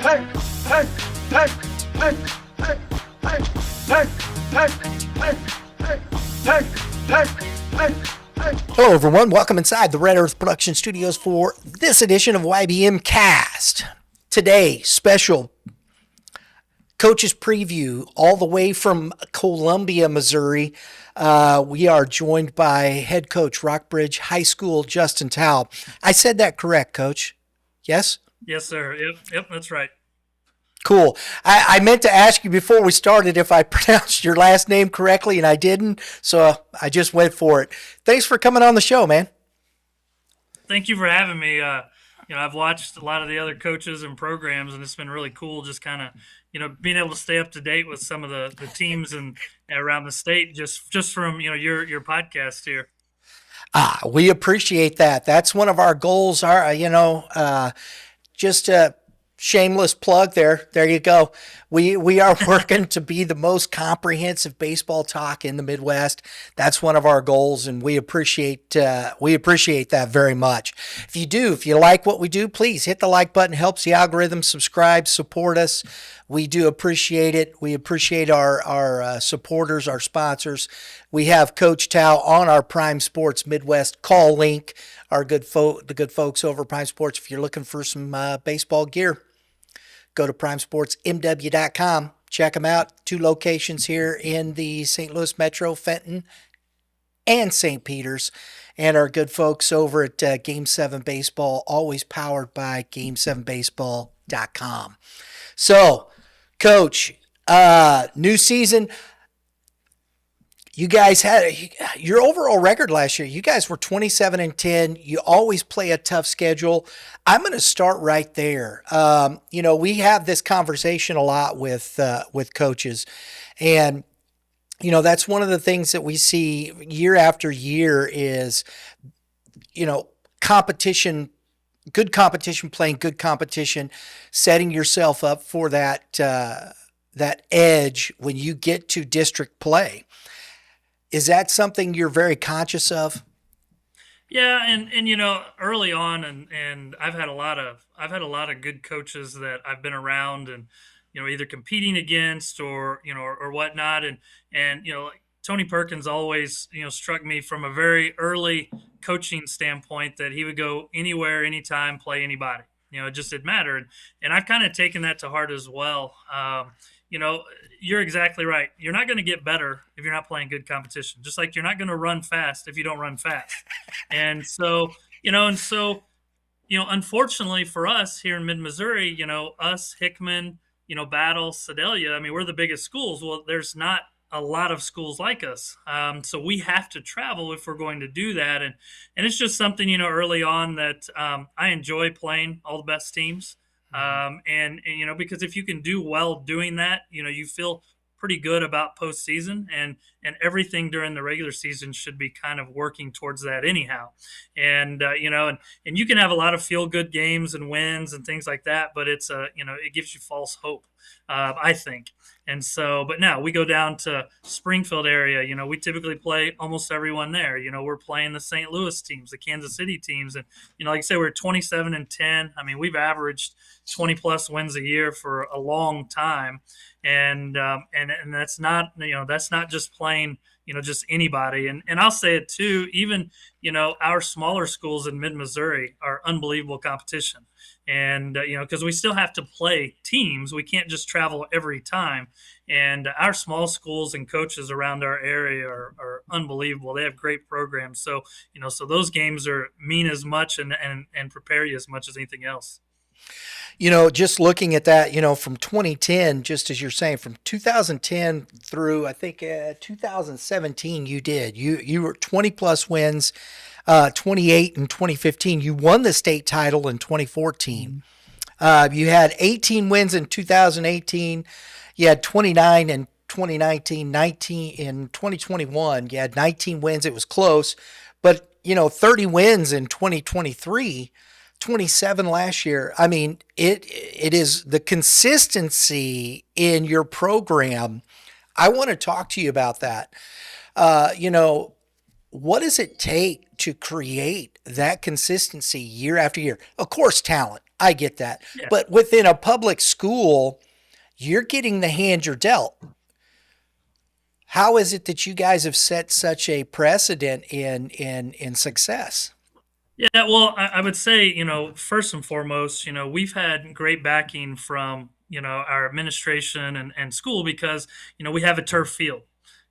Hello, everyone. Welcome inside the Red Earth Production Studios for this edition of YBMcast. Today, special coaches preview all the way from Columbia, Missouri. We are joined by head coach Rockbridge High School, Justin Towe. I said that correct, Coach? Yes? Yes, sir. Yep, that's right. Cool. I meant to ask you before we started if I pronounced your last name correctly, and I didn't, so I just went for it. Thanks for coming on the show, man. Thank you for having me. I've watched a lot of the other coaches and programs, and it's been really cool just kind of, being able to stay up to date with some of the teams and around the state just from, your podcast here. We appreciate that. That's one of our goals. Just a shameless plug there. There you go. We are working to be the most comprehensive baseball talk in the Midwest. That's one of our goals, and we appreciate that very much. If you like what we do, please hit the like button. Helps the algorithm. Subscribe, support us. We do appreciate it. We appreciate our supporters, our sponsors. We have Coach Towe on our Prime Sports Midwest call link. The good folks over Prime Sports. If you're looking for some baseball gear, go to primesportsmw.com. Check them out. 2 locations here in the St. Louis Metro, Fenton, and St. Peters. And our good folks over at Game 7 Baseball, always powered by game7baseball.com. So, Coach, new season. You guys had your overall record last year. You guys were 27-10. You always play a tough schedule. I'm going to start right there. We have this conversation a lot with coaches, and that's one of the things that we see year after year is, competition, good competition, playing good competition, setting yourself up for that edge when you get to district play. Is that something you're very conscious of? Yeah, and early on, and I've had a lot of good coaches that I've been around, and either competing against or whatnot, and like Tony Perkins always struck me from a very early coaching standpoint that he would go anywhere, anytime, play anybody. It just didn't matter, and I've kind of taken that to heart as well. You're exactly right. You're not going to get better if you're not playing good competition. Just like you're not going to run fast if you don't run fast. And so, unfortunately for us here in mid-Missouri, us, Hickman, Battle, Sedalia, we're the biggest schools. Well, there's not a lot of schools like us. So we have to travel if we're going to do that. And it's just something, early on that I enjoy playing all the best teams. Because if you can do well doing that, you feel pretty good about postseason, and everything during the regular season should be kind of working towards that anyhow. And you can have a lot of feel good games and wins and things like that, but it's it gives you false hope, I think. And so, but now we go down to Springfield area, we typically play almost everyone there. We're playing the St. Louis teams, the Kansas City teams. And, like I said, we're 27-10. We've averaged 20 plus wins a year for a long time. And that's not, that's not just playing, just anybody. And I'll say it too, even, our smaller schools in mid-Missouri are unbelievable competition. And, because we still have to play teams. We can't just travel every time. And our small schools and coaches around our area are unbelievable. They have great programs. So, so those games mean as much and prepare you as much as anything else. Just looking at that, from 2010, just as you're saying, from 2010 through, I think, 2017, you were 20 plus wins, 28 in 2015. You won the state title in 2014. You had 18 wins in 2018. You had 29 in 2019, 19 in 2021. You had 19 wins. It was close, but 30 wins in 2023. 27 last year. It is the consistency in your program. I want to talk to you about that. What does it take to create that consistency year after year? Of course, talent. I get that. Yeah. But within a public school, you're getting the hand you're dealt. How is it that you guys have set such a precedent in success? Yeah, well, I would say, first and foremost, we've had great backing from, our administration and school because, we have a turf field,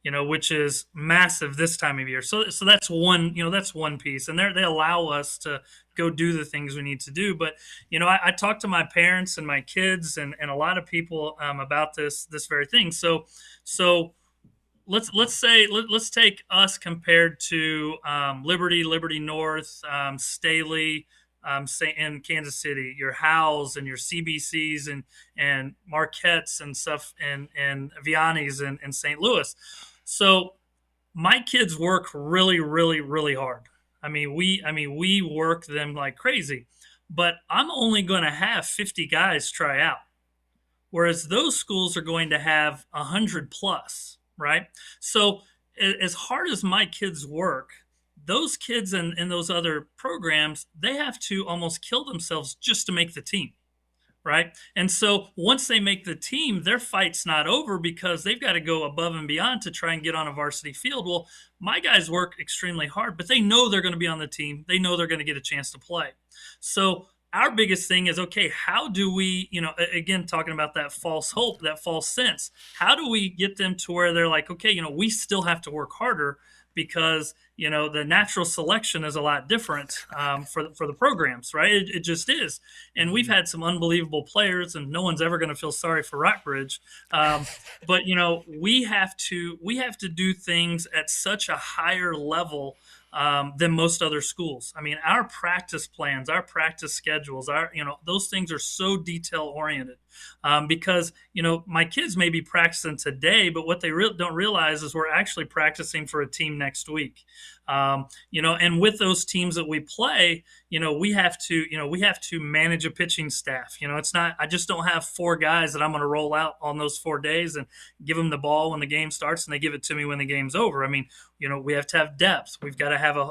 which is massive this time of year. So that's one, that's one piece. And they allow us to go do the things we need to do. But, I talk to my parents and my kids and a lot of people about this very thing. So let's take us compared to Liberty North, Staley, in Kansas City, your Howells and your CBCs and Marquettes and stuff and Vianney's in St. Louis. So my kids work really, really, really hard. I mean we work them like crazy, but I'm only going to have 50 guys try out, whereas those schools are going to have 100 plus, right? So as hard as my kids work, those kids in those other programs, they have to almost kill themselves just to make the team, right? And so once they make the team, their fight's not over because they've got to go above and beyond to try and get on a varsity field. Well, my guys work extremely hard, but they know they're going to be on the team. They know they're going to get a chance to play. So our biggest thing is, okay, how do we, again, talking about that false hope, that false sense, how do we get them to where they're like, okay, we still have to work harder because the natural selection is a lot different for the programs, right? It just is, and we've had some unbelievable players, and no one's ever going to feel sorry for Rockbridge. But we have to do things at such a higher level than most other schools. I mean, our practice plans, our practice schedules, those things are so detail oriented because my kids may be practicing today, but what they don't realize is we're actually practicing for a team next week. And with those teams that we play, we have to manage a pitching staff. It's not, I just don't have four guys that I'm going to roll out on those 4 days and give them the ball when the game starts and they give it to me when the game's over. I mean, we have to have depth. We've got to have a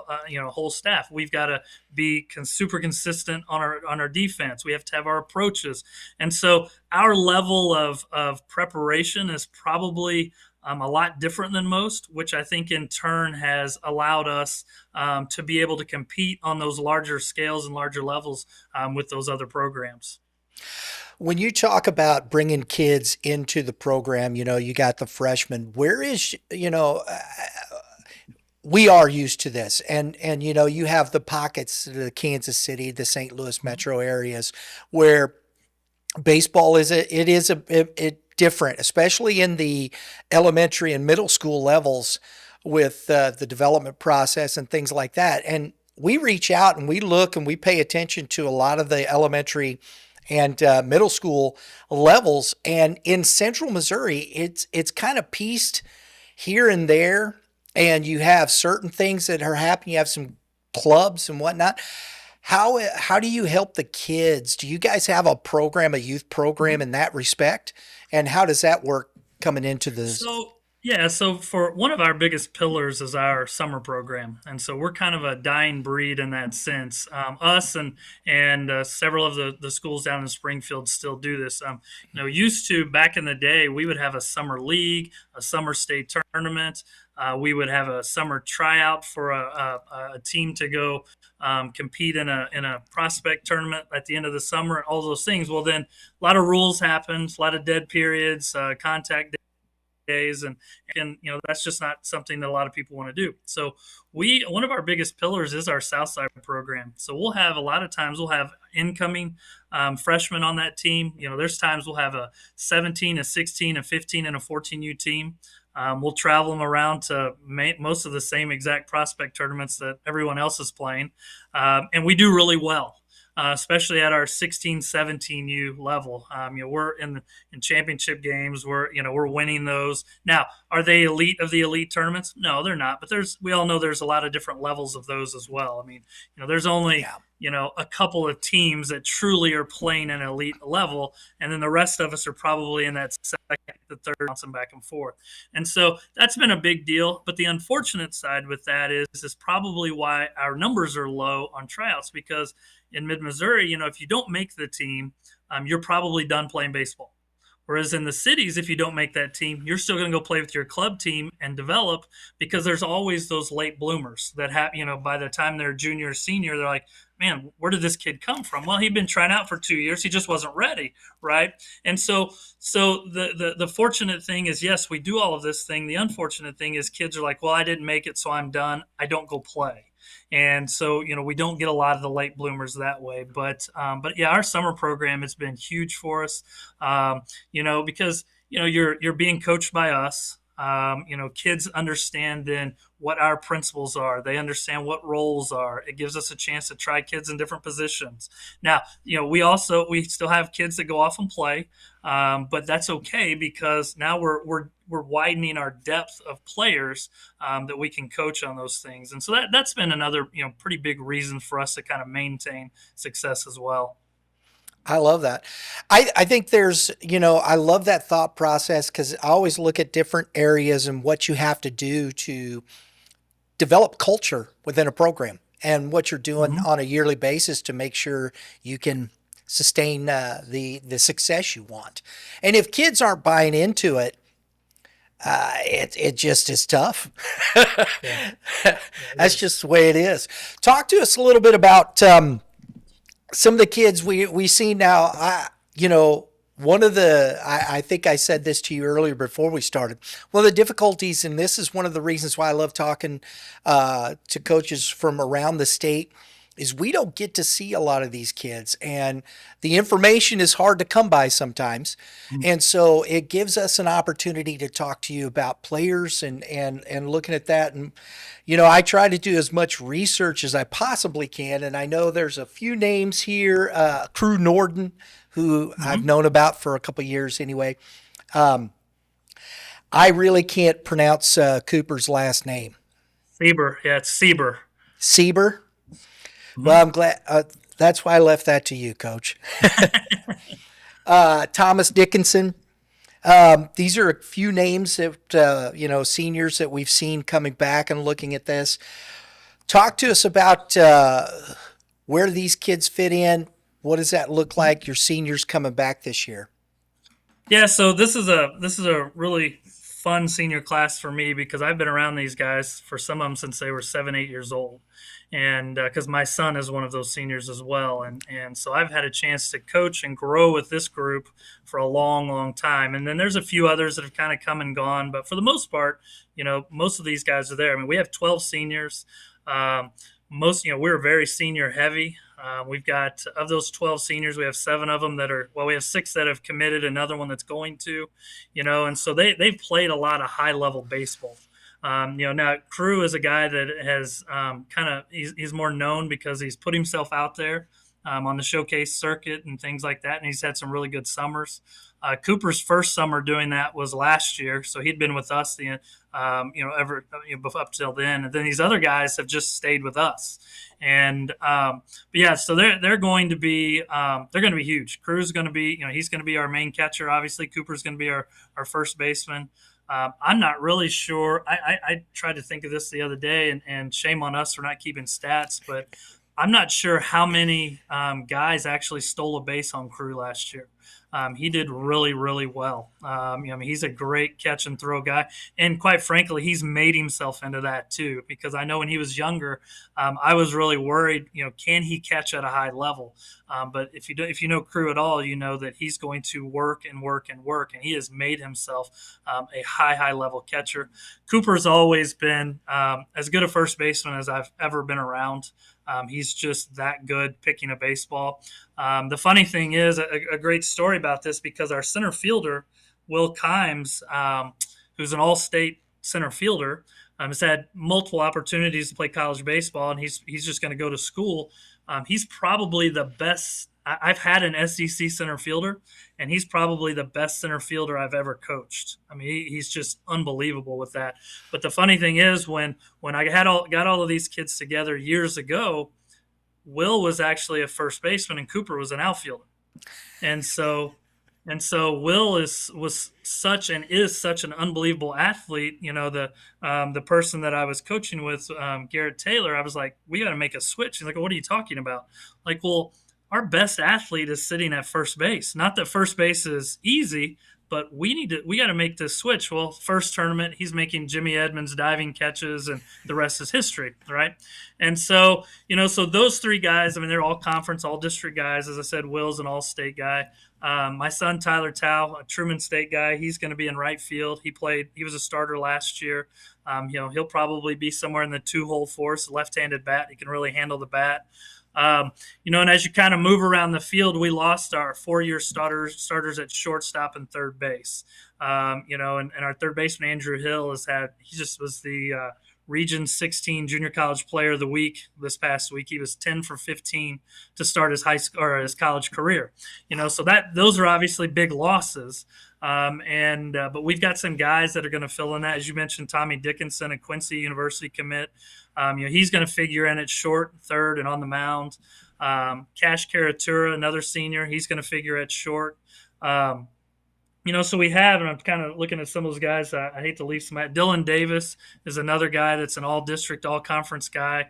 whole staff. We've got to be super consistent on our defense. We have to have our approaches. And so our level of preparation is probably a lot different than most, which I think in turn has allowed us to be able to compete on those larger scales and larger levels with those other programs. When you talk about bringing kids into the program, you got the freshmen. Where is, we are used to this, and you have the pockets, the Kansas City, the St. Louis metro areas, where baseball it different, especially in the elementary and middle school levels with the development process and things like that. And we reach out and we look and we pay attention to a lot of the elementary and middle school levels. And in Central Missouri, it's kind of pieced here and there, and you have certain things that are happening. You have some clubs and whatnot. How do you help the kids? Do you guys have a program, a youth program in that respect? And how does that work coming into this? So yeah, so for one of our biggest pillars is our summer program, and so we're kind of a dying breed in that sense. Us and several of the schools down in Springfield still do this. Used to back in the day, we would have a summer league, a summer state tournament. We would have a summer tryout for a team to go compete in a prospect tournament at the end of the summer. All those things. Well, then a lot of rules happened, a lot of dead periods, contact days, and that's just not something that a lot of people want to do. So one of our biggest pillars is our Southside program. So a lot of times we'll have incoming freshmen on that team. There's times we'll have a 17, a 16, a 15, and a 14U team. We'll travel them around to most of the same exact prospect tournaments that everyone else is playing, and we do really well. Especially at our 16, 17U level. We're in championship games. We're winning those. Now, are they elite of the elite tournaments? No, they're not. But we all know there's a lot of different levels of those as well. I mean, there's only a couple of teams that truly are playing an elite level, and then the rest of us are probably in that second to third, bouncing back and forth. And so that's been a big deal. But the unfortunate side with that is probably why our numbers are low on tryouts, because in mid Missouri, if you don't make the team, you're probably done playing baseball. Whereas in the cities, if you don't make that team, you're still going to go play with your club team and develop, because there's always those late bloomers that have, by the time they're junior or senior, they're like, man, where did this kid come from? Well, he'd been trying out for 2 years. He just wasn't ready. Right. And so the fortunate thing is, yes, we do all of this thing. The unfortunate thing is kids are like, well, I didn't make it, so I'm done. I don't go play. And so, we don't get a lot of the late bloomers that way. But yeah, our summer program has been huge for us. Because you're being coached by us. Kids understand then what our principles are. They understand what roles are. It gives us a chance to try kids in different positions. Now, we still have kids that go off and play, but that's okay, because now we're widening our depth of players that we can coach on those things. And so that's been another pretty big reason for us to kind of maintain success as well. I love that. I think I love that thought process, because I always look at different areas and what you have to do to develop culture within a program, and what you're doing Mm-hmm. on a yearly basis to make sure you can sustain the success you want. And if kids aren't buying into it, it just is tough. Yeah, That's it just is. the way it is. Talk to us a little bit about some of the kids we see now. One of I think I said this to you earlier before we started. One of the difficulties, and this is one of the reasons why I love talking to coaches from around the state, is we don't get to see a lot of these kids, and the information is hard to come by sometimes. And so it gives us an opportunity to talk to you about players, and looking at that. And I try to do as much research as I possibly can, and I know there's a few names here. Crew Norden, who I've Mm-hmm. known about for a couple of years anyway. I really can't pronounce Cooper's last name. Sieber, yeah, it's Sieber. Sieber. Mm-hmm. Well, I'm glad. That's why I left that to you, Coach. Thomas Dickinson. These are a few names that seniors that we've seen coming back and looking at this. Talk to us about where these kids fit in. What does that look like? Your seniors coming back this year. Yeah, so this is a really fun senior class for me, because I've been around these guys, for some of them, since they were 7, 8 years old, and because my son is one of those seniors as well, and so I've had a chance to coach and grow with this group for a long, long time. And then there's a few others that have kind of come and gone, but for the most part, most of these guys are there. I mean, we have 12 seniors. Um, we're very senior heavy. We've got, of those 12 seniors, we have 7 of them we have 6 that have committed, another one that's going to, and so they've played a lot of high level baseball. Now Crew is a guy that has he's more known because he's put himself out there on the showcase circuit and things like that, and he's had some really good summers. Cooper's first summer doing that was last year, so he'd been with us up till then, and then these other guys have just stayed with us. And but yeah, so they're going to be huge. Crew's going to be, he's going to be our main catcher. Obviously, Cooper's going to be our first baseman. I'm not really sure. I tried to think of this the other day, and shame on us for not keeping stats, but I'm not sure how many guys actually stole a base on Crew last year. He did really, really well. He's a great catch and throw guy, and quite frankly, he's made himself into that too. Because I know when he was younger, I was really worried. Can he catch at a high level? But if you know Crew at all, you know that he's going to work and work and work, and he has made himself a high level catcher. Cooper's always been as good a first baseman as I've ever been around. He's just that good picking a baseball. The funny thing is, a great story about this, because our center fielder, Will Kimes, who's an all-state center fielder, has had multiple opportunities to play college baseball, and he's just going to go to school. He's probably the best. I've had an SEC center fielder, and he's probably the best center fielder I've ever coached. I mean, he's just unbelievable with that. But the funny thing is, when I got all of these kids together years ago, Will was actually a first baseman and Cooper was an outfielder. And so And so Will was such and is such an unbelievable athlete. The person that I was coaching with, Garrett Taylor, I was like, we got to make a switch. He's like, what are you talking about? Like, well, our best athlete is sitting at first base. Not that first base is easy, but we got to make this switch. Well, first tournament, he's making Jimmy Edmonds diving catches, and the rest is history, right? And so, so those three guys, I mean, they're all conference, all district guys. As I said, Will's an all-state guy. My son Tyler Towe, a Truman State guy, he's going to be in right field. He was a starter last year. He'll probably be somewhere in the two-hole force, left-handed bat. He can really handle the bat. And as you kind of move around the field, we lost our 4-year starters at shortstop and third base. And our third baseman Andrew Hill he just was the Region 16 Junior College Player of the Week this past week. He was 10 for 15 to start his high school or his college career. So those are obviously big losses. But we've got some guys that are going to fill in that. As you mentioned, Tommy Dickinson, a Quincy University commit. He's going to figure in at short, third, and on the mound. Cash Caratura, another senior, he's going to figure at short. So we have, and I'm kind of looking at some of those guys. I hate to leave some out. Dylan Davis is another guy that's an all-district, all-conference guy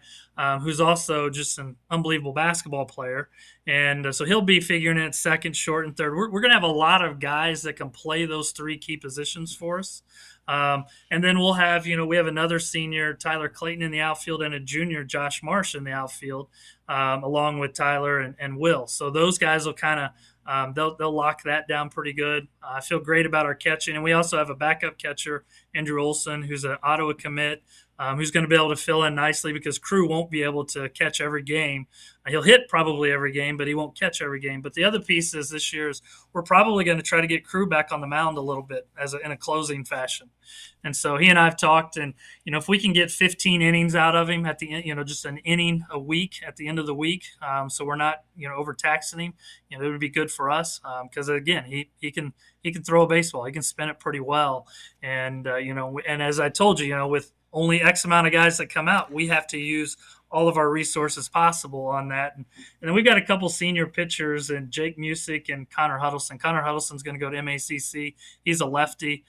who's also just an unbelievable basketball player. And so he'll be figuring in at second, short, and third. We're going to have a lot of guys that can play those three key positions for us. And then we'll have, we have another senior, Tyler Clayton, in the outfield, and a junior, Josh Marsh, in the outfield, along with Tyler and Will. So those guys will kind of they'll lock that down pretty good. I feel great about our catching, and we also have a backup catcher, Andrew Olson, who's an Ottawa commit, who's going to be able to fill in nicely because Crew won't be able to catch every game. He'll hit probably every game, but he won't catch every game. But the other piece is this year is we're probably going to try to get Crew back on the mound a little bit in a closing fashion. And so he and I have talked, and if we can get 15 innings out of him at the end, just an inning a week at the end of the week, so we're not overtaxing him, it would be good for us because again he can throw a baseball, he can spin it pretty well, and and as I told you, with only X amount of guys that come out, we have to use all of our resources possible on that. And then we've got a couple senior pitchers and Jake Music and Connor Huddleston. Connor Huddleston's going to go to MACC. He's a lefty.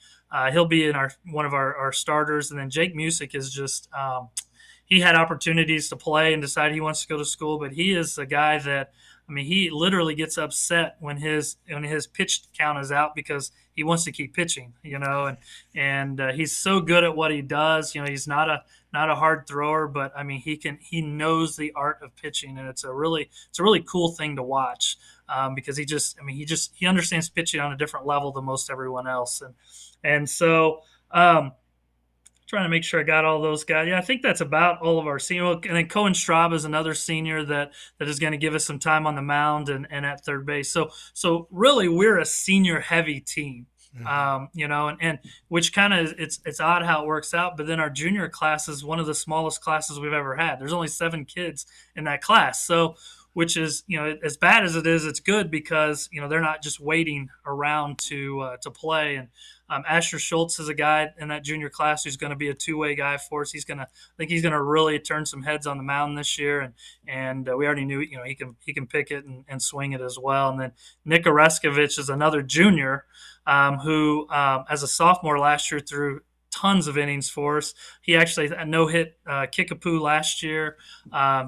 He'll be in one of our starters. And then Jake Music is just he had opportunities to play and decided he wants to go to school, but he is a guy that, he literally gets upset when his pitch count is out because he wants to keep pitching, and he's so good at what he does. He's not a hard thrower, but he knows the art of pitching, and it's a really cool thing to watch because he understands pitching on a different level than most everyone else, and so. Trying to make sure I got all those guys. Yeah, I think that's about all of our senior. And then Cohen Straub is another senior that is going to give us some time on the mound and at third base. So really, we're a senior heavy team. And which kind of it's odd how it works out. But then our junior class is one of the smallest classes we've ever had. There's only 7 kids in that class. So which is, as bad as it is, it's good because, they're not just waiting around to play. And Asher Schultz is a guy in that junior class who's going to be a two-way guy for us. I think he's going to really turn some heads on the mound this year. And we already knew, he can pick it and swing it as well. And then Nick Oreskovich is another junior who, as a sophomore last year, threw tons of innings for us. He actually no-hit Kickapoo last year.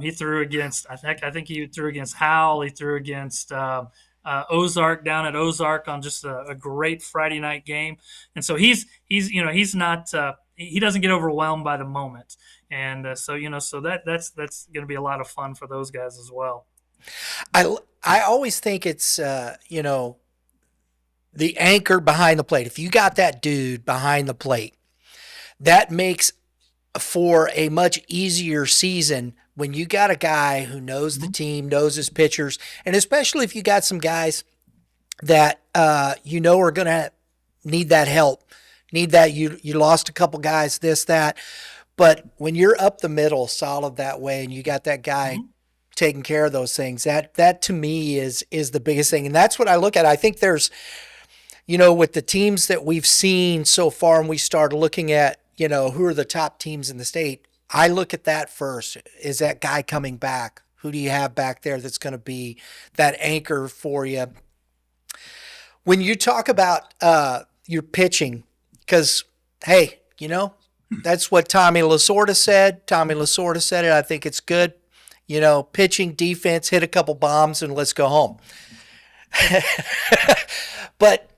He threw against, I think he threw against Howell. He threw against Ozark down at Ozark on just a great Friday night game. And so he's not he doesn't get overwhelmed by the moment. And so that's going to be a lot of fun for those guys as well. I always think it's the anchor behind the plate. If you got that dude behind the plate, that makes for a much easier season when you got a guy who knows the team, knows his pitchers, and especially if you got some guys that are going to need that help, need that you lost a couple guys, this, that. But when you're up the middle solid that way and you got that guy taking care of those things, that to me is the biggest thing. And that's what I look at. I think there's, with the teams that we've seen so far, and we started looking at, who are the top teams in the state, I look at that first. Is that guy coming back? Who do you have back there that's going to be that anchor for you? When you talk about your pitching, because hey, that's what Tommy Lasorda said. Tommy Lasorda said it. I think it's good. Pitching, defense, hit a couple bombs, and let's go home. But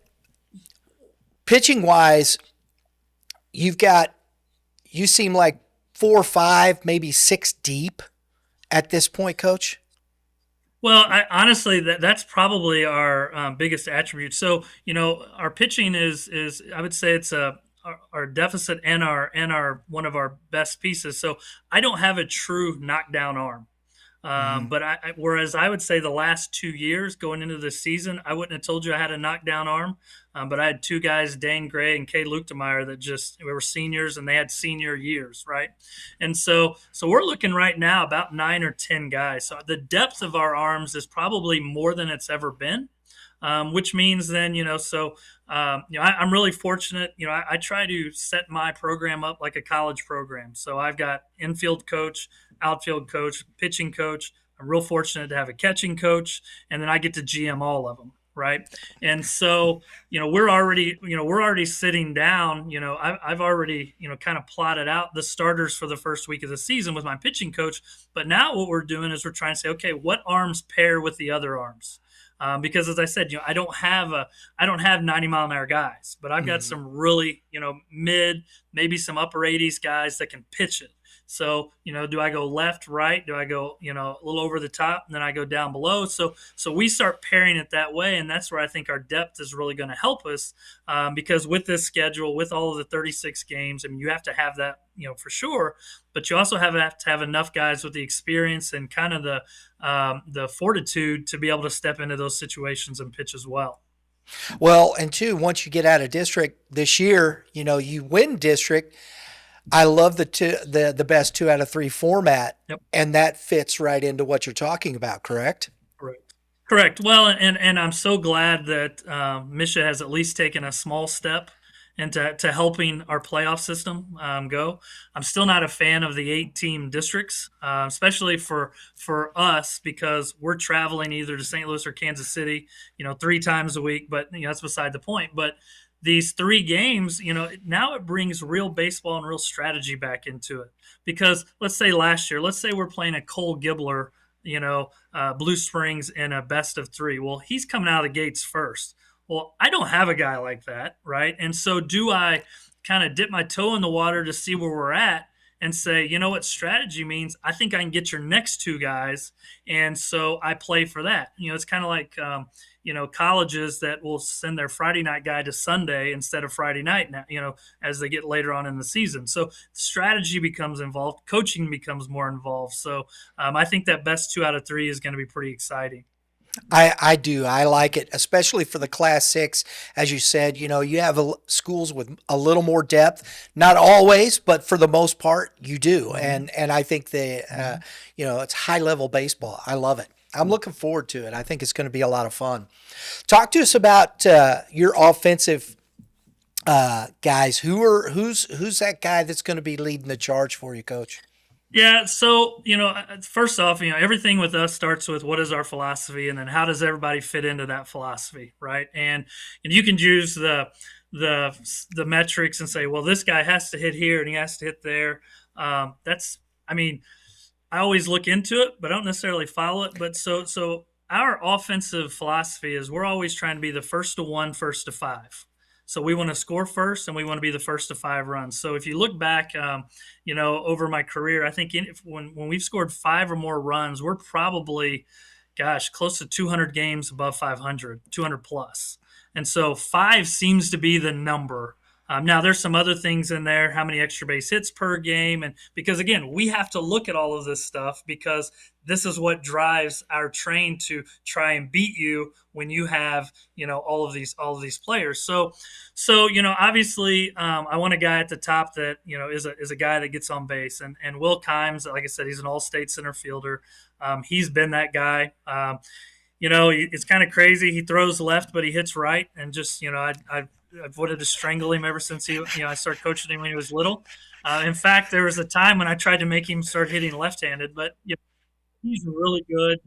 pitching wise, you've got you seem like 4 or 5, maybe 6 deep at this point, Coach. Well, honestly, that's probably our biggest attribute. So, our pitching is I would say it's our deficit and our one of our best pieces. So, I don't have a true knockdown arm. Mm-hmm. But whereas I would say the last 2 years going into the season, I wouldn't have told you I had a knockdown arm. But I had two guys, Dane Gray and Kay Luchtemeier, that just we were seniors and they had senior years, right? And so we're looking right now about 9 or 10 guys. So the depth of our arms is probably more than it's ever been. Which means then, I'm really fortunate. I try to set my program up like a college program. So I've got infield coach, outfield coach, pitching coach. I'm real fortunate to have a catching coach, and then I get to GM all of them, right? And so, we're already sitting down. I've already, kind of plotted out the starters for the first week of the season with my pitching coach. But now what we're doing is we're trying to say, okay, what arms pair with the other arms? Because as I said, I don't have 90-mile-an-hour guys, but I've got Mm-hmm. some really, mid, maybe some upper 80s guys that can pitch it. So, do I go left, right? Do I go, a little over the top and then I go down below? So we start pairing it that way. And that's where I think our depth is really going to help us because with this schedule, with all of the 36 games, I mean, you have to have that, for sure. But you also have to have enough guys with the experience and kind of the fortitude to be able to step into those situations and pitch as well. Well, and two, once you get out of district this year, you win district. I love the best 2 out of 3 format, Yep. and that fits right into what you're talking about. Correct? Correct. Correct. Well, and I'm so glad that Misha has at least taken a small step into to helping our playoff system go. I'm still not a fan of the 8-team districts, especially for us because we're traveling either to St. Louis or Kansas City, 3 times a week. But that's beside the point. But these 3 games, now it brings real baseball and real strategy back into it. Because let's say last year, let's say we're playing a Cole Gibbler, Blue Springs in a best of 3. Well, he's coming out of the gates first. Well, I don't have a guy like that, right? And so do I kind of dip my toe in the water to see where we're at and say, what strategy means? I think I can get your next 2 guys. And so I play for that. It's kind of like, colleges that will send their Friday night guy to Sunday instead of Friday night now, as they get later on in the season. So strategy becomes involved, coaching becomes more involved. So I think that best 2 out of 3 is going to be pretty exciting. I do. I like it, especially for the Class 6. As you said, you have schools with a little more depth. Not always, but for the most part, you do. And I think it's high level baseball. I love it. I'm looking forward to it. I think it's going to be a lot of fun. Talk to us about your offensive guys. Who's that guy that's going to be leading the charge for you, Coach? Yeah, so first off, everything with us starts with what is our philosophy, and then how does everybody fit into that philosophy, right? And you can use the metrics and say, well, this guy has to hit here and he has to hit there. I mean, I always look into it, but I don't necessarily follow it. But so our offensive philosophy is we're always trying to be the first to one, first to five. So we want to score first, and we want to be the first to 5 runs. So if you look back, over my career, I think when we've scored 5 or more runs, we're probably, gosh, close to 200 games above 500, 200 plus. And so 5 seems to be the number. Now there's some other things in there, how many extra base hits per game, and because again, we have to look at all of this stuff because this is what drives our train to try and beat you when you have all of these players. So obviously, I want a guy at the top that is a guy that gets on base, and Will Kimes, like I said, he's an all-state center fielder. He's been that guy. It's kind of crazy. He throws left, but he hits right, and just I've wanted to strangle him ever since I started coaching him when he was little. In fact, there was a time when I tried to make him start hitting left-handed, but he's really good.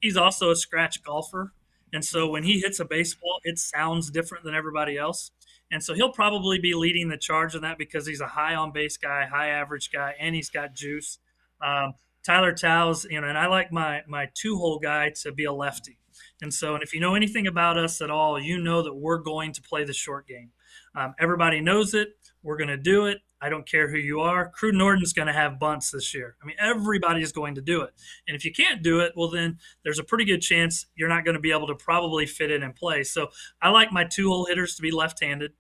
He's also a scratch golfer, And so when he hits a baseball, it sounds different than everybody else. And so he'll probably be leading the charge in that because he's a high on base guy, high average guy, and he's got juice. Um, Tyler Tow's, and I like my 2-hole guy to be a lefty. And so, and if you know anything about us at all, you know that we're going to play the short game. Everybody knows it. We're going to do it. I don't care who you are. Crew Norton's going to have bunts this year. I mean, everybody's going to do it. And if you can't do it, well, then there's a pretty good chance you're not going to be able to probably fit in and play. So I like my 2-hole hitters to be left-handed.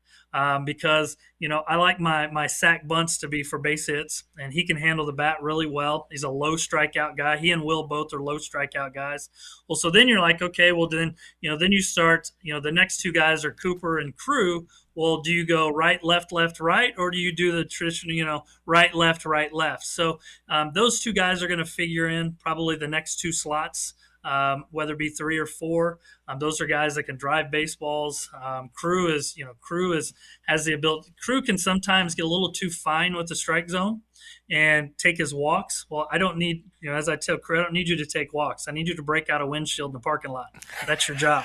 Because I like my sack bunts to be for base hits, and he can handle the bat really well. He's a low strikeout guy. He and Will both are low strikeout guys. Well, so then you're like, okay, well then then you start. The next 2 guys are Cooper and Crew. Well, do you go right, left, right, or do you do the traditional, right, left, right, left? So those 2 guys are going to figure in probably the next 2 slots. Whether it be 3 or 4. Those are guys that can drive baseballs. Crew has the ability. Crew can sometimes get a little too fine with the strike zone and take his walks. Well, I don't need, as I tell Crew, I don't need you to take walks. I need you to break out a windshield in the parking lot. That's your job,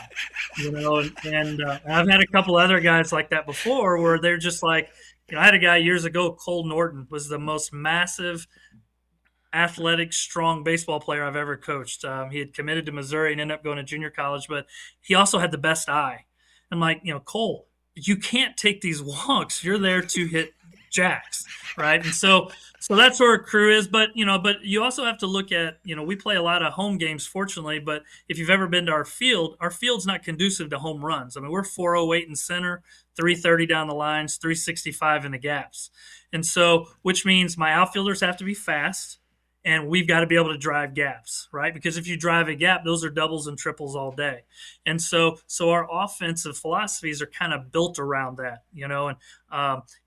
And I've had a couple other guys like that before where they're just like, I had a guy years ago, Cole Norton, was the most massive athletic, strong baseball player I've ever coached. He had committed to Missouri and ended up going to junior college, but he also had the best eye. And like, Cole, you can't take these walks. You're there to hit jacks, right? And so that's where Crew is. But you also have to look at, we play a lot of home games, fortunately. But if you've ever been to our field's not conducive to home runs. I mean, we're 408 in center, 330 down the lines, 365 in the gaps. And so, which means my outfielders have to be fast. And we've got to be able to drive gaps, right? Because if you drive a gap, those are doubles and triples all day. And so our offensive philosophies are kind of built around that, and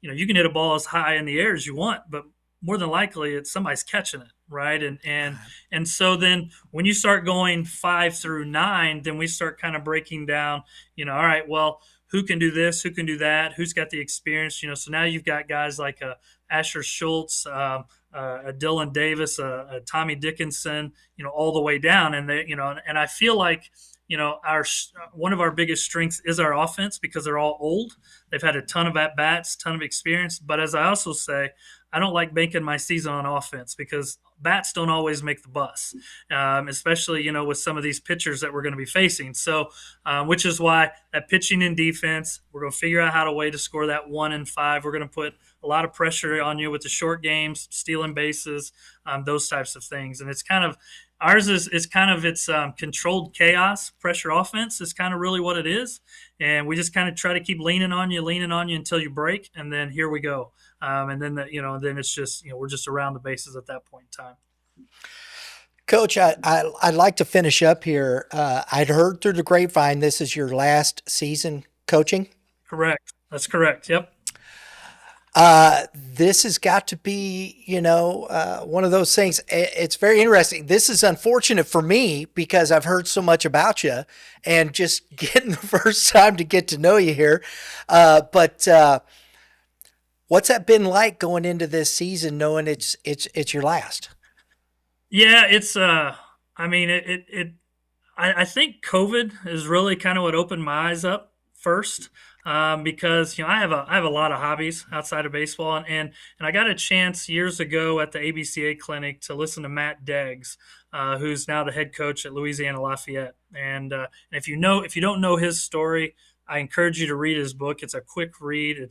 you can hit a ball as high in the air as you want, but more than likely it's somebody's catching it, right? And so then when you start going 5 through 9, then we start kind of breaking down, all right, well, who can do this? Who can do that? Who's got the experience? So now you've got guys like Asher Schultz, Dylan Davis, Tommy Dickinson, all the way down. And they, and I feel like, one of our biggest strengths is our offense because they're all old. They've had a ton of at bats, ton of experience. But as I also say, I don't like banking my season on offense because bats don't always make the bus, especially, with some of these pitchers that we're going to be facing. So, which is why that pitching and defense, we're going to figure out how to way to score that 1 and 5. We're going to put a lot of pressure on you with the short games, stealing bases, those types of things. And it's kind of, ours is kind of it's controlled chaos, pressure offense is kind of really what it is. And we just kind of try to keep leaning on you until you break. And then here we go. And then, then it's just, we're just around the bases at that point in time. Coach, I'd like to finish up here. I'd heard through the grapevine this is your last season coaching. Correct. That's correct. Yep. This has got to be, one of those things. It's very interesting. This is unfortunate for me because I've heard so much about you and just getting the first time to get to know you here. But what's that been like going into this season, knowing it's your last? Yeah, it's, I think COVID is really kind of what opened my eyes up first. Because I have a lot of hobbies outside of baseball, and I got a chance years ago at the ABCA clinic to listen to Matt Deggs, who's now the head coach at Louisiana Lafayette. And if you don't know his story, I encourage you to read his book. It's a quick read. It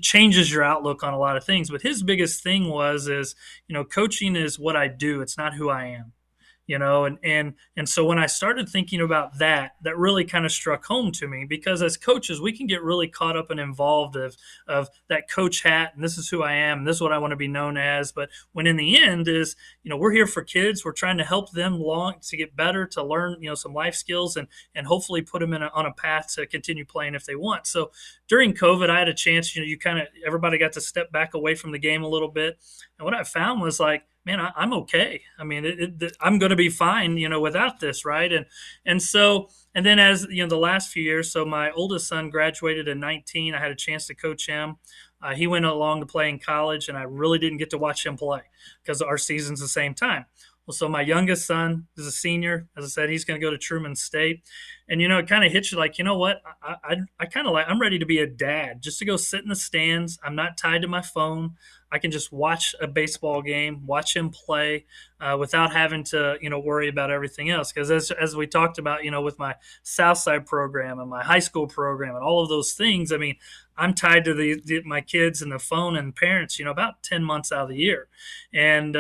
changes your outlook on a lot of things. But his biggest thing is coaching is what I do. It's not who I am. And so when I started thinking about that really kind of struck home to me because as coaches, we can get really caught up and involved of that coach hat. And this is who I am. And this is what I want to be known as. But when in the end is, we're here for kids. We're trying to help them to get better, to learn, some life skills and hopefully put them on a path to continue playing if they want. So during COVID, I had a chance, everybody got to step back away from the game a little bit. And what I found was like, man, I'm okay. I mean, I'm going to be fine, without this, right? And then as the last few years, so my oldest son graduated in 19. I had a chance to coach him. He went along to play in college, and I really didn't get to watch him play because our season's the same time. Well, so my youngest son is a senior. As I said, he's going to go to Truman State. And, it kind of hits you like, you know what? I kind of like, I'm ready to be a dad just to go sit in the stands. I'm not tied to my phone. I can just watch a baseball game, watch him play without having to, worry about everything else. Because as we talked about, with my Southside program and my high school program and all of those things, I mean, I'm tied to my kids and the phone and parents, about 10 months out of the year. And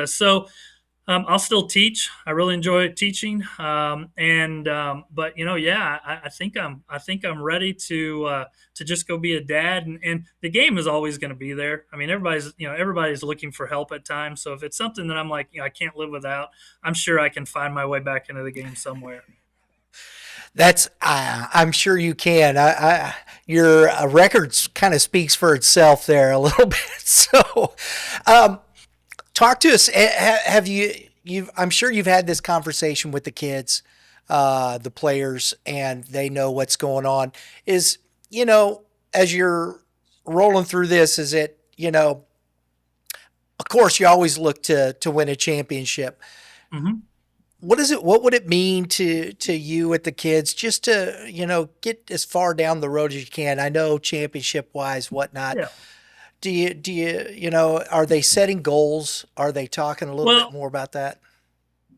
I'll still teach. I really enjoy teaching, but yeah, I think I'm ready to just go be a dad, and the game is always going to be there. I mean, everybody's looking for help at times. So if it's something that I'm like, I can't live without, I'm sure I can find my way back into the game somewhere. That's I'm sure you can. Your record kind of speaks for itself there a little bit. So, um, talk to us. Have you? I'm sure you've had this conversation with the kids, the players, and they know what's going on. Is as you're rolling through this, is it Of course, you always look to win a championship. Hmm. What is it? What would it mean to you with the kids just to get as far down the road as you can? I know championship wise, whatnot. Yeah. Do you are they setting goals? Are they talking a little bit Well, more about that?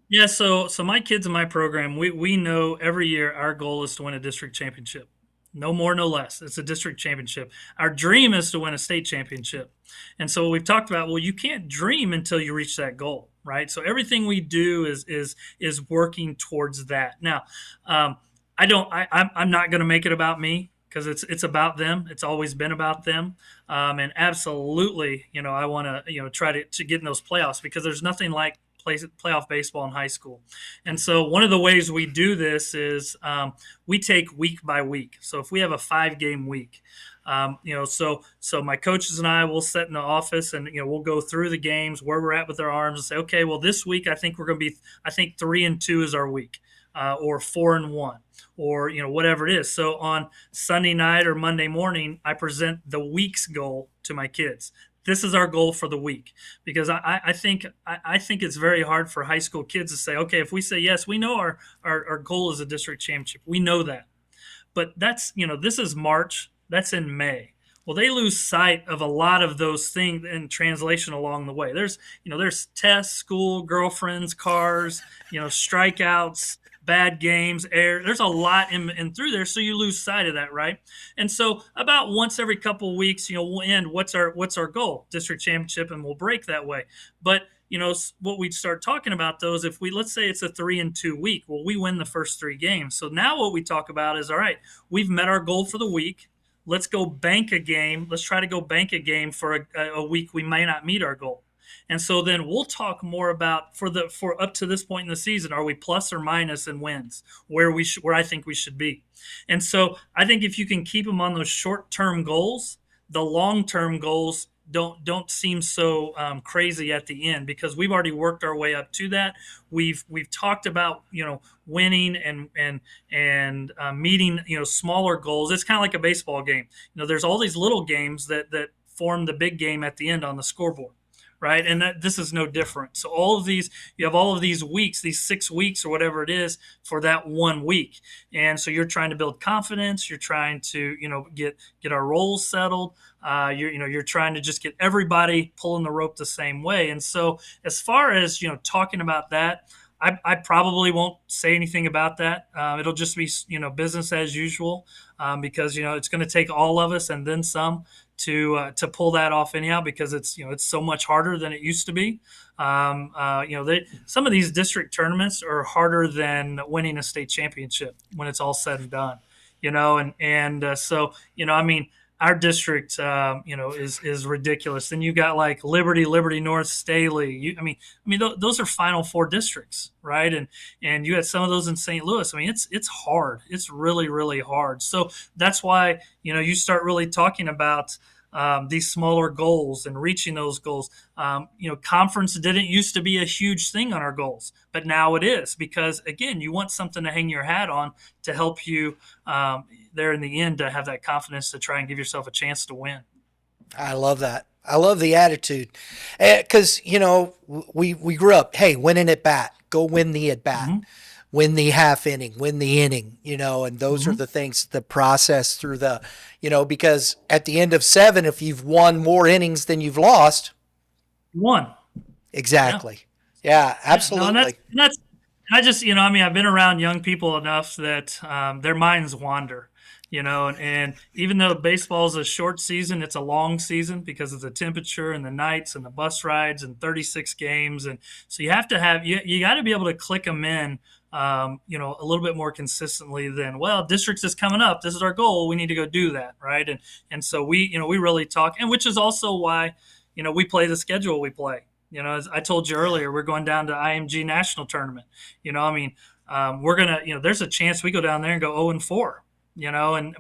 yeah. So my kids in my program, we know every year our goal is to win a district championship. No more, no less. It's a district championship. Our dream is to win a state championship. And so we've talked about, well, you can't dream until you reach that goal, right? So everything we do is working towards that. Now, I don't. I'm not going to make it about me because it's about them. It's always been about them. And absolutely, I want to try to get in those playoffs because there's nothing like playoff baseball in high school. And so one of the ways we do this is we take week by week. So if we have a 5-game week, so my coaches and I will sit in the office and we'll go through the games where we're at with our arms and say, okay, well this week I think we're going to be, I think 3-2 is our week, or 4-1, or whatever it is. So on Sunday night or Monday morning, I present the week's goal to my kids. This is our goal for the week, because I think it's very hard for high school kids to say, okay, if we say yes, we know our goal is a district championship. We know that. But this is March, that's in May. Well, they lose sight of a lot of those things in translation along the way. There's tests, school, girlfriends, cars, strikeouts, bad games, air. There's a lot in through there, so you lose sight of that, right? And so about once every couple of weeks, we'll end. What's our goal? District championship, and we'll break that way. But what we'd start talking about those, if let's say it's a 3-2 week, well, we win the first 3 games. So now what we talk about is, all right, we've met our goal for the week. Let's go bank a game. Let's try to go bank a game for a week we may not meet our goal. And so then we'll talk more about for up to this point in the season, are we plus or minus in wins, where I think we should be. And so I think if you can keep them on those short-term goals, the long-term goals don't seem so crazy at the end, because we've already worked our way up to that. We've talked about winning and meeting smaller goals. It's kind of like a baseball game. There's all these little games that form the big game at the end on the scoreboard, right? And this is no different. So you have all of these weeks, these 6 weeks or whatever it is, for that 1 week. And so you're trying to build confidence. You're trying to, get our roles settled. You're trying to just get everybody pulling the rope the same way. And so as far as, talking about that, I probably won't say anything about that. It'll just be, business as usual, because, it's going to take all of us and then some to pull that off anyhow, because it's so much harder than it used to be. Some of these district tournaments are harder than winning a state championship when it's all said and done. I mean, our district, is ridiculous. Then you got like Liberty North, Staley. Those are Final Four districts, right? And you had some of those in St. Louis. I mean, it's hard. It's really, really hard. So that's why you start really talking about these smaller goals and reaching those goals. Conference didn't used to be a huge thing on our goals, but now it is, because again, you want something to hang your hat on to help you there in the end to have that confidence to try and give yourself a chance to win. I love that. I love the attitude, because we grew up. Hey, win an at bat, go win the at bat, Hmm. win the half inning, win the inning. And those are Hmm. the things, the process through because at the end of seven, if you've won more innings than you've lost, One. Yeah. exactly. Yeah, Yeah. No, and absolutely. that's I just, I mean, I've been around young people enough that their minds wander, and even though baseball is a short season, it's a long season because of the temperature and the nights and the bus rides and 36 games. And so you got to be able to click them in, a little bit more consistently than, well, districts is coming up. This is our goal. We need to go do that. Right. And so we really talk, and which is also why, we play the schedule we play. As I told you earlier, we're going down to IMG national tournament. I mean, we're gonna, there's a chance we go down there and go 0-4.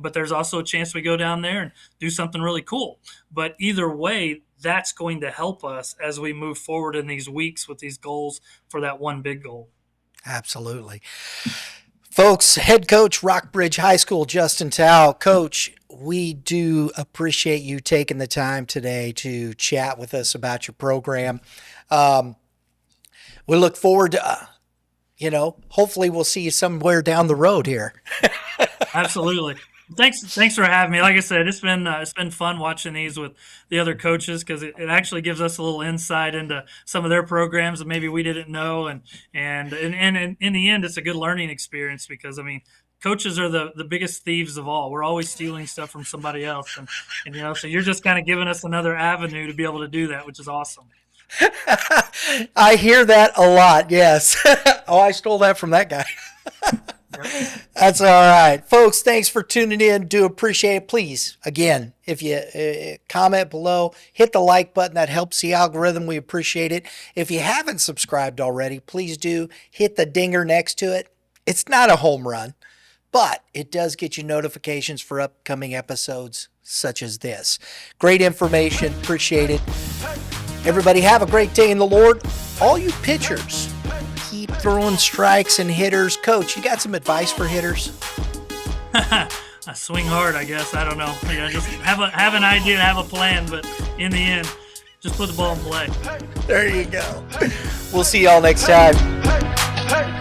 But there's also a chance we go down there and do something really cool. But either way, that's going to help us as we move forward in these weeks with these goals for that one big goal. Absolutely. Folks, head coach Rockbridge High School, Justin Towe. Coach, we do appreciate you taking the time today to chat with us about your program. Um, we look forward to, hopefully we'll see you somewhere down the road here. Absolutely. Thanks for having me. Like I said, it's been fun watching these with the other coaches because it actually gives us a little insight into some of their programs that maybe we didn't know, and in the end, it's a good learning experience because I mean, coaches are the biggest thieves of all. We're always stealing stuff from somebody else, and so you're just kind of giving us another avenue to be able to do that, which is awesome. I hear that a lot. Yes. Oh, I stole that from that guy. That's all right. Folks, thanks for tuning in. Do appreciate it. Please, again, if you comment below, hit the like button. That helps the algorithm. We appreciate it. If you haven't subscribed already, please do hit the dinger next to it. It's not a home run, but it does get you notifications for upcoming episodes such as this. Great information. Appreciate it. Everybody have a great day in the Lord. All you pitchers, keep throwing strikes and hitters. Coach, you got some advice for hitters? I swing hard, I guess. I don't know. Just have an idea, have a plan, but in the end, just put the ball in play. There you go. We'll see y'all next time. Hey, hey.